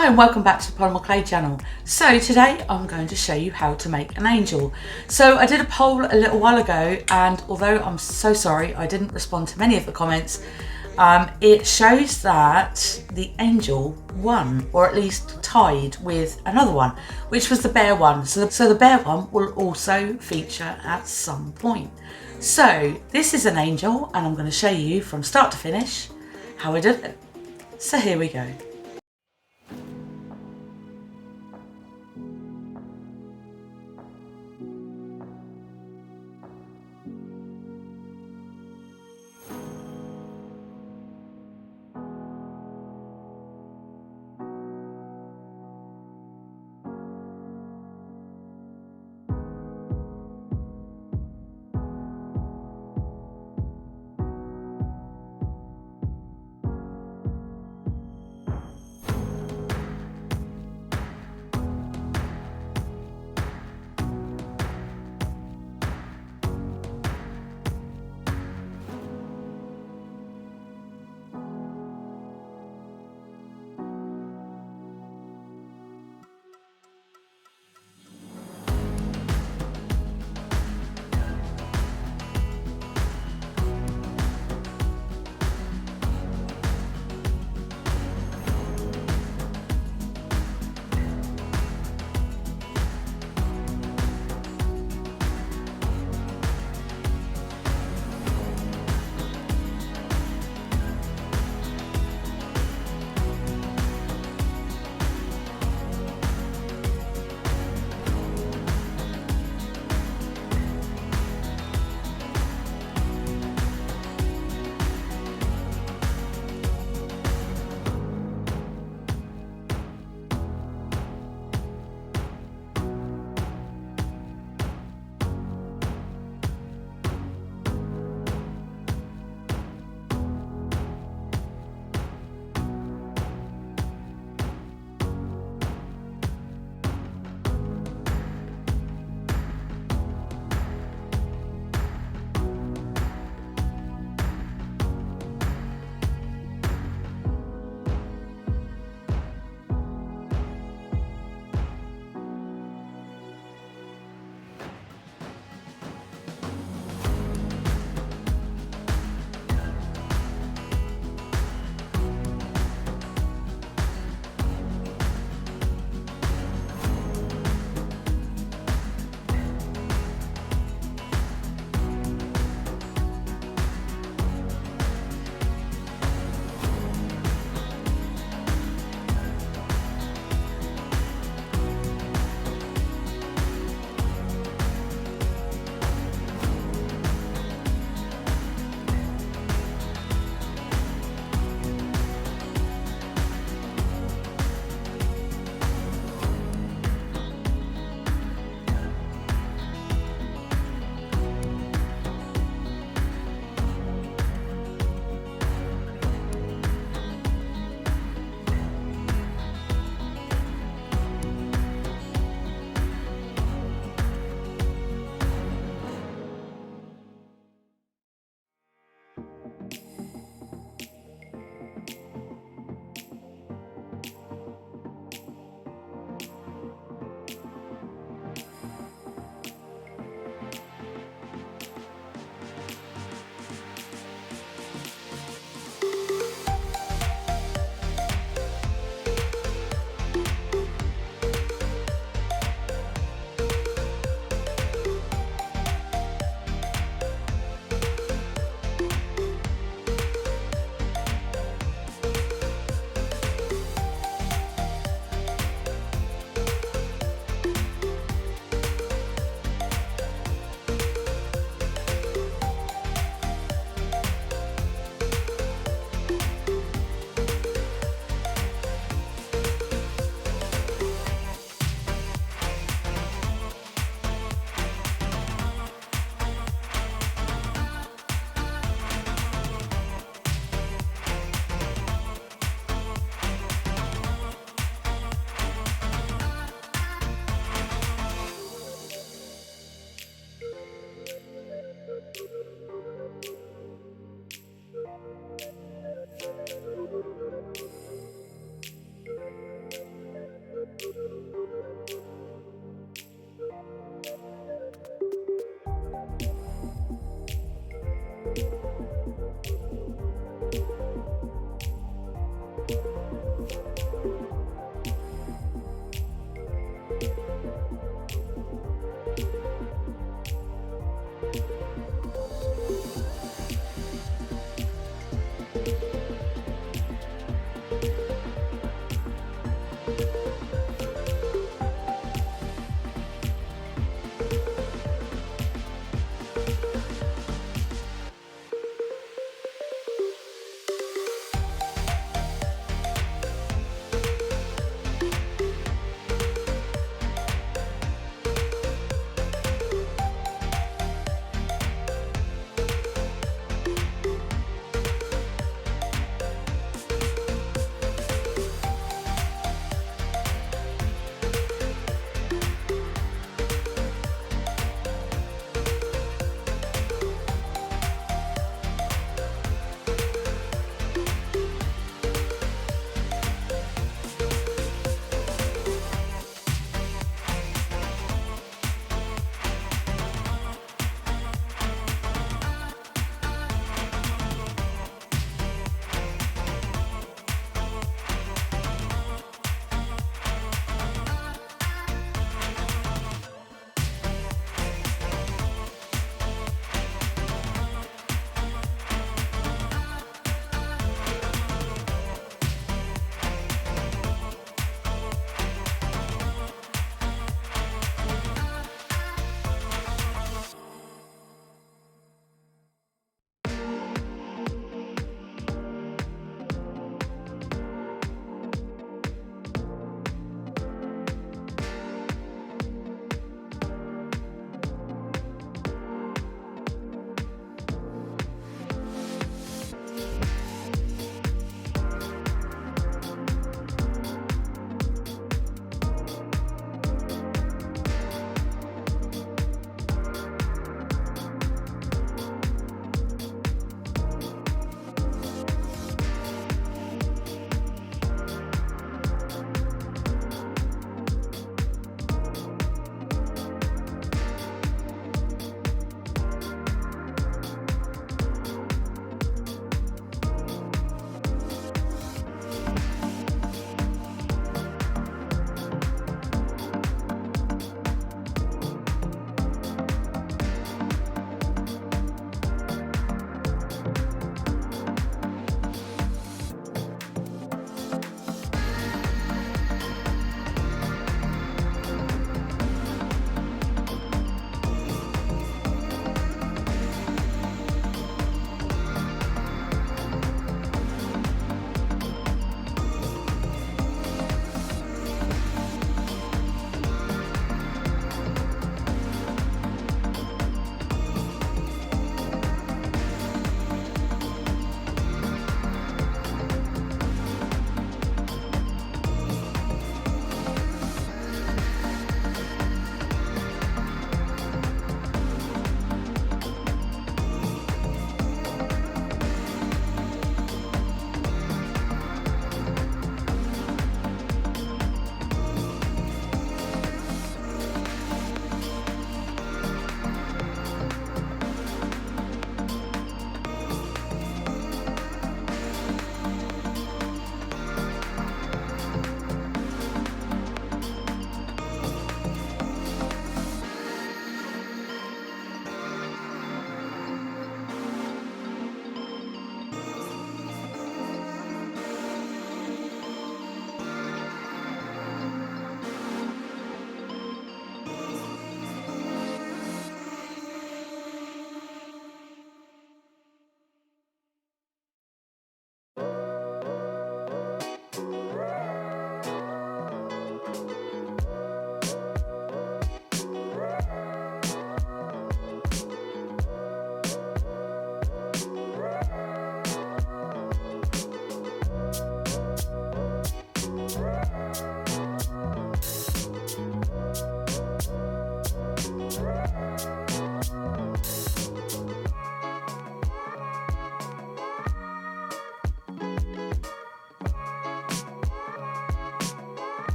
Hi and welcome back to the Polymer Clay channel. So today I'm going to show you how to make an angel. So I did a poll a little while ago, and although I'm so sorry I didn't respond to many of the comments, it shows that the angel won, or at least tied with another one, which was the bear one. So the bear one will also feature at some point. So this is an angel and I'm going to show you from start to finish how I did it. So here we go.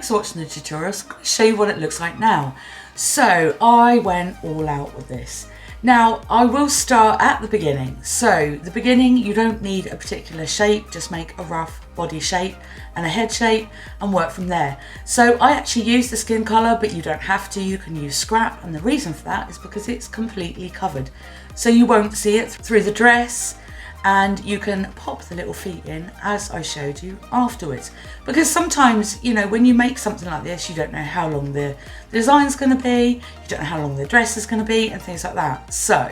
thanks for watching the tutorial. So I'm going to show you what it looks like now. So I went all out with this. Now I will start at the beginning. So the beginning, you don't need a particular shape, just make a rough body shape and a head shape and work from there. So I actually use the skin colour, but you don't have to, you can use scrap, and the reason for that is because it's completely covered. So you won't see it through the dress, and you can pop the little feet in as I showed you afterwards. Because sometimes, you know, when you make something like this, you don't know how long the design's going to be, you don't know how long the dress is going to be and things like that. So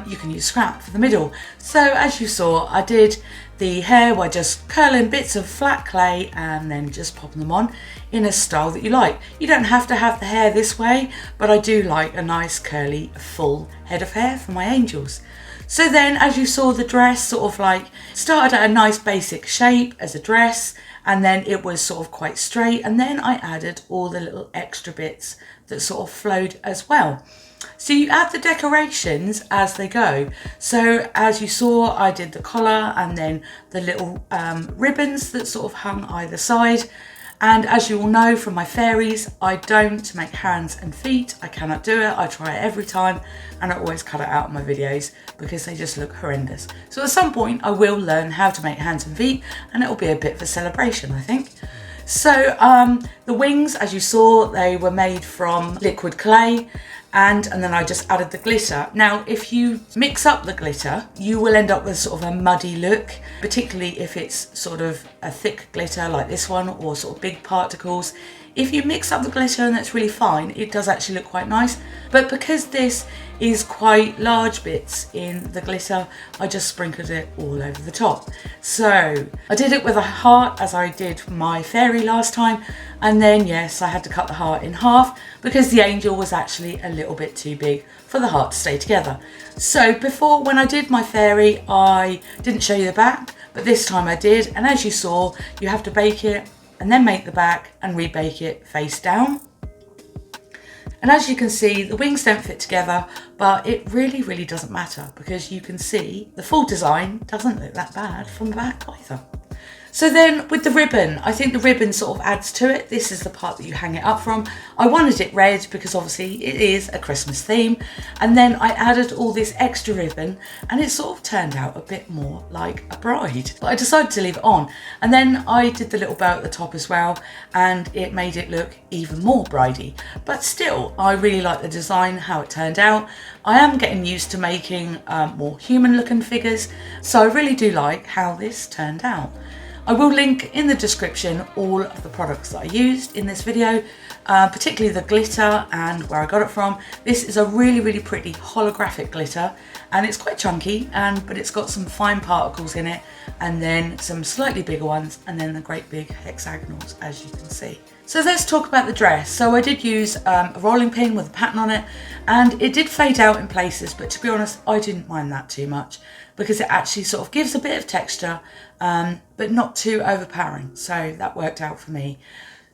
you can use scrap for the middle. So as you saw, I did the hair by just curling bits of flat clay and then just popping them on in a style that you like. You don't have to have the hair this way, but I do like a nice curly full head of hair for my angels. So then, as you saw, the dress sort of like started at a nice basic shape as a dress, and then it was sort of quite straight, and then I added all the little extra bits that sort of flowed as well. So you add the decorations as they go. So as you saw, I did the collar and then the little ribbons that sort of hung either side. And as you all know from my fairies, I don't make hands and feet. I cannot do it. I try it every time and I always cut it out of my videos because they just look horrendous. So at some point I will learn how to make hands and feet, and it will be a bit of a celebration, I think. So the wings, as you saw, they were made from liquid clay. And then I just added the glitter. Now, if you mix up the glitter, you will end up with sort of a muddy look, particularly if it's sort of a thick glitter like this one or sort of big particles. If you mix up the glitter, and that's really fine, it does actually look quite nice. But because this is quite large bits in the glitter, I just sprinkled it all over the top. So I did it with a heart as I did my fairy last time. And then yes, I had to cut the heart in half because the angel was actually a little bit too big for the heart to stay together. So before, when I did my fairy, I didn't show you the back, but this time I did. And as you saw, you have to bake it and then make the back and rebake it face down. And as you can see, the wings don't fit together, but it really doesn't matter because you can see the full design doesn't look that bad from the back either. So then with the ribbon, I think the ribbon sort of adds to it. This is the part that you hang it up from. I wanted it red because obviously it is a Christmas theme. And then I added all this extra ribbon and it sort of turned out a bit more like a bride. But I decided to leave it on. And then I did the little bow at the top as well, and it made it look even more bridey. But still, I really like the design, how it turned out. I am getting used to making more human looking figures. So I really do like how this turned out. I will link in the description all of the products that I used in this video, particularly the glitter and where I got it from. This is a really pretty holographic glitter, and it's quite chunky, but it's got some fine particles in it, and then some slightly bigger ones, and then the great big hexagonals, as you can see. So let's talk about the dress. So I did use a rolling pin with a pattern on it, and it did fade out in places, but to be honest, I didn't mind that too much because it actually sort of gives a bit of texture, but not too overpowering. So that worked out for me.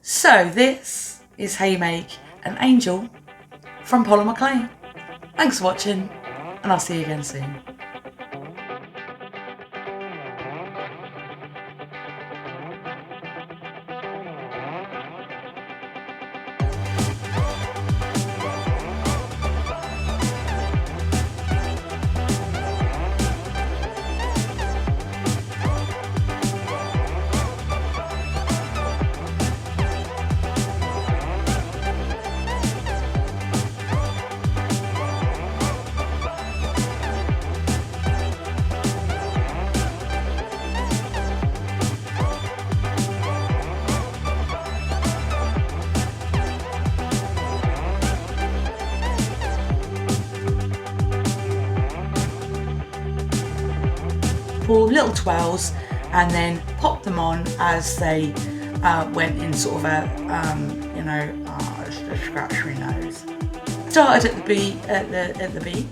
So this is how you make an angel from polymer clay. Thanks for watching, and I'll see you again soon. Pull little twirls and then pop them on as they went in sort of a, you know, just scratch my nose. Started at the B, at the B.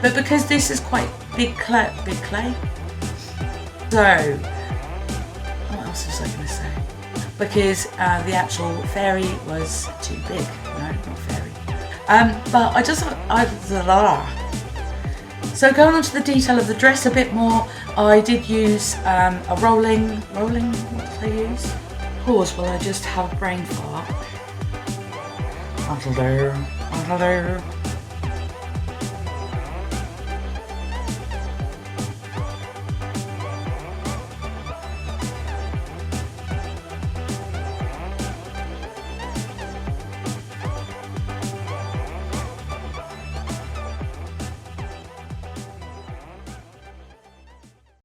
But because this is quite big clay. So what else was I going to say? Because the actual fairy was too big. No, not fairy. But So going on to the detail of the dress a bit more, I did use a rolling, what did I use? Pause while I just have a brain fart. That'll do. That'll do.